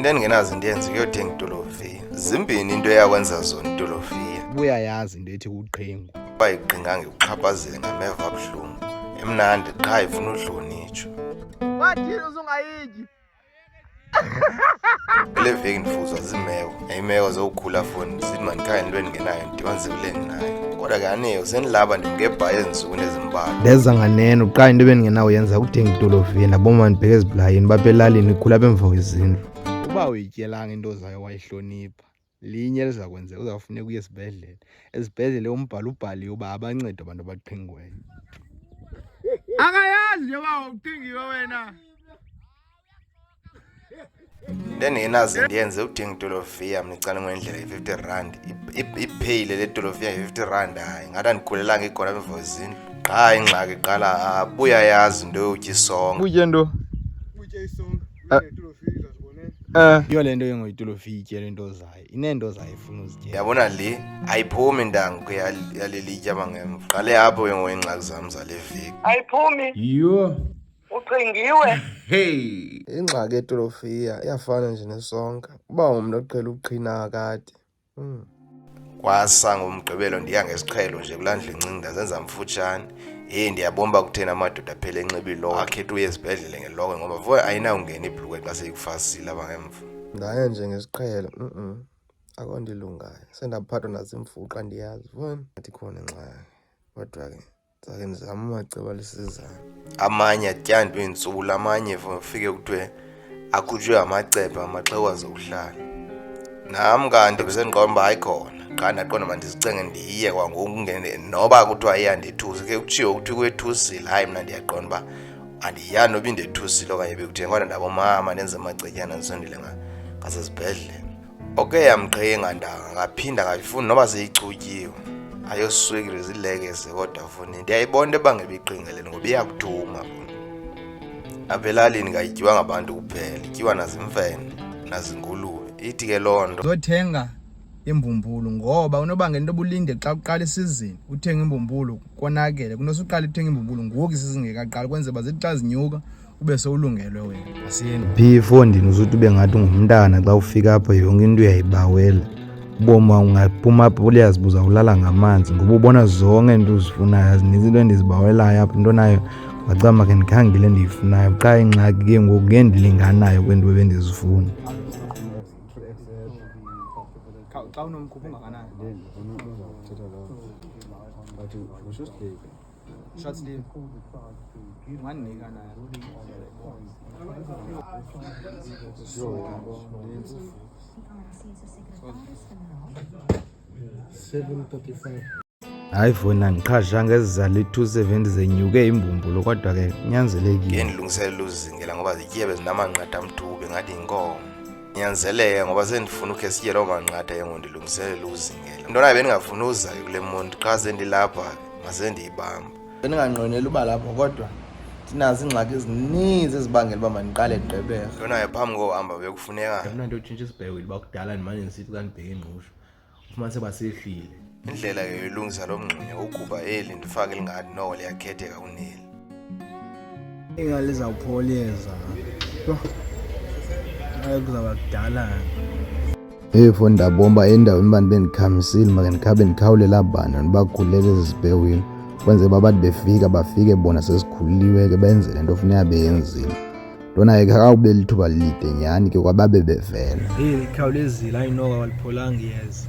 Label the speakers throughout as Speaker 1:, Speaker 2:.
Speaker 1: Endingenaze ndiyenze kuyothenga itolofiya. Zimbini into eyakwenza zona itolofiya.
Speaker 2: Uyayazi into ethi kuqhingu.
Speaker 1: Uba iqhingange uxhaphazele ngameva abuhlungu. Emnandi qha ifuna udlonitsho.
Speaker 2: Wathini uzungayityi?
Speaker 1: Kule veki ndifuzwa ziimeko. Iimeko zokukhula foni zithi mandikhaya into endingenayo ndidibanise kule ndinayo. Kodwa ke aneo sendilapha ndimngebhayi ezinsukwini ezimbalwa.
Speaker 2: Ndeza nganeno uqala into ebendingenayenza ukuthenga itolofiya ndaboma ndibheke ezibilayini bapha elalini ikhula apha emva kwezindlu. Uba uyityelanga into zayo wayihlonipha linye liza kwenzeka uzawufuneka uye esibhedlele. Ezibhedlele umbhalo ubhaliwe uba abancedwa abantu abaqhingiweyo. Akayazi nje uba uqhingiwe wena.
Speaker 1: Endingenaze ndiyenze udinga itolofiya mna icala ngendlela i-R50. Ipheyile le tolofiya i-R50 hayi ngathi andikhulelanga ikhona apha emva kwezindlu. Qha ingxaki iqala buya yazi into yotya isonka.
Speaker 2: Utye nto?
Speaker 3: Utye isonka.
Speaker 2: Yiyo le nto yengoyitolofiya ityele into zayo. Ineento zayo ifuna uzitye.
Speaker 1: Yabona le ayiphumi ndango yalelitya bangemva. Qale apho ke ngokwengxaki zam zale veki.
Speaker 4: Ayiphumi.
Speaker 2: Yho.
Speaker 4: Ucingiwe.
Speaker 2: Hey.
Speaker 1: Ingxaki yetolofiya iyafana nje nesonka. Uba umntu oqhela ukuqhina kade. Kwasa ngomgqibelo ndiya ngesiqhelo nje kulandla encinci ndazenza mfutshane. Ndiyabomba kuthena amadoda aphele enxiba iloko akhetha uye esibhedlele ngeloko ngoba vo ayinawungena ibhulukhwe xa seyikufasile abangemva. Ndaye nje ngesiqhelo akondilungayo sendaphathwa nazimfuqa ndiyazi foni athi khona ingxaki kodwa ke zake ndizama amacebo alisizayo. Amanye atyandwe iintsula amanye ufike kuthiwe akhutshwe amacephe amaxewa zokuhlala. Nam kanti kusendiqonda uba ayikhona qha ndaqonda uba ndizicenge ndiye kwangoku noba kuthiwa iyandethusa ke kutshiwo kuthiwa kwethusile hayi mna ndiyaqonda uba andiyani noba indethusile okanye bekutheni kodwa ndabomama ndenze amacetyana ndisondile ngasesibhedlele. Oke yamqhinga ngaphinda ngayifuni noba seyicutyiwe ayoswekile zilekese kodwa funi ndiyayibona into ebangela iqhingelele ngoba iyakuthuma funi. Apha elalini kayityiwa ngabantu kuphela ityiwa nazimfene nazingulube. Ithi ke loo nto
Speaker 2: Zothenga imbumbulu ngoba unobangela into obulinde xa uqala isizini uthenga imbumbulu konakele kunosuqala uthenga imbumbulu ngoku isizini ngekaqala kwenze ba zithi xa zinyuka ube sowulungelwe wena. Asiyeni phi efondini uzuthi ube ngathi ungumntana xa ufika apha yonke into uyayibawela. Uboma ungaphuma apha uyazibuza ulala ngamanzi ngoba ubona zonke into uzifunayo azininzi into endizibawelayo apha into nayo wacama ke ndikhangile endiyifunayo xa ingxaki ke ngoku ngendilinganayo kwento ebendizifuna. Xa unomkhupha ungakanani? Short sleeve. Ungandinika nayo. Hayi foni andiqhashanga ezizala i-270 zenyuke imbumbulu kodwa ke kunyanzelekile.
Speaker 1: Ndilungiselela uzingela ngoba zityebe zinamanqatha amthubi ngathi yinkomo. Nyanzeleke ngoba sendifuna ukhe sitye loo manqatha ngondilungiselela uzingela. Into nayo bendingafuni uza kule monti qha sendilapha masendiyibamba. Bendinganqweneli uba lapho kodwa sinazo iingxaki ezininzi ezibangela uba mandiqale Gqeberha. Into nayo phambi kohamba bekufuneka
Speaker 2: mna nto utshintsha isibhewile uba kudala ndimane ndisithi xa ndibheke ingqusho ufumanise basehlile.
Speaker 1: Indlela ke yoyilungisa lo mngxunya ukhupha eli ndifake elingathi noko liyakhetheka kuneli.
Speaker 2: Ingali zawupholeza. Hayi kuzaba kudala.
Speaker 1: Foni ndabomba endaweni uba ndibe ndikhamisile make ndikhabe ndikhawulela bana ndibagulele ezibhewile kwenze babathi befika bafike bona sesikhuliwe ke benze le nto funeka beyenzile. Lona ke akawube lithuba lide nyhani ke kwababe bevela.
Speaker 2: Likhawulezile ayinoka walipholanga iyeza.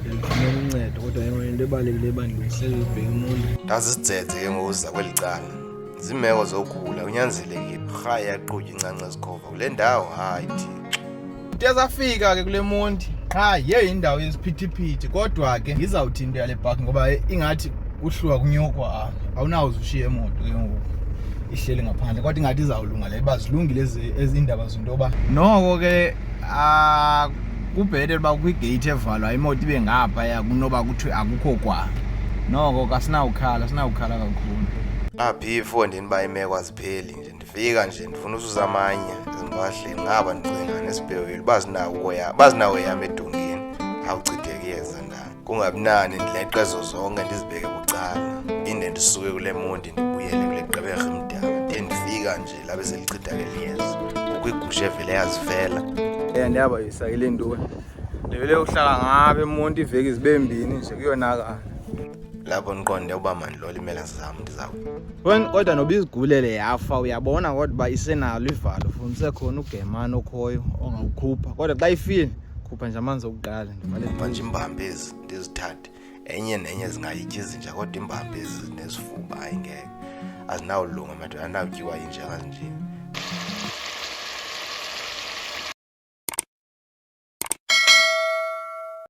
Speaker 2: Ndifuna uncedo kodwa yena into ebalekile bandilungisele ibheki umuntu.
Speaker 1: Ndazizidze ke ngokuza kweli cala. Zimeko zokhula unyanzelekile. Rhayi yaqhutya incanca ezikhova kule ndawo hayi Thixo.
Speaker 2: Ndiyazafika ke kule monti. Qha indawo yesiphithiphithi kodwa ke ngizawuthi into yale park ngoba ingathi uhluka kunyokwa awunawuze ushiye emoto ke ngoku ihleli ngaphandle kodwa ingathi izawulunga le bazilungile ezindaba zintoba noko ke kubhetele uba kwigate evalwa imoto ibe ngapha kunoba kuthiwe akukho kwa noko kasinawukhala kakhulu.
Speaker 1: Aphi ifondini ba imeko azipheli nje ndifika nje ndifuna ususa amanye ezimpahleni ngaba ndicinga nesibhewile bazinawo yam edongeni awuchitheke iyeza ndani kungabinani ndileqe ezo zonke ndizibeke bucala inde ndisuke kule monti ndibuyele kule Gqeberha emdala ndifika nje labe selichithakele iyeza. kukho igusha evele yazifela.
Speaker 2: Ndiyaba yisayile nto. Ndivele uhlala ngabe emonti iveki zibe mbini nje kuyonakala.
Speaker 1: Lapho niqonde uba mandlola imela zami ndizaku.
Speaker 2: Kodwa noba izigulele yafa uyabona kodwa uba isenalo ivalo funise khona ugemane okhoyo ongawukhupha. Kodwa xa ifile khupha nje amanzi okuqala
Speaker 1: Khupha nje imbambi ezi ndizithathe. Enye nenye zingayityi izinja kodwa imbambi ezi zinezifuba ayingeke. Azinawulunga madoda, anawutyiwa inja kanje.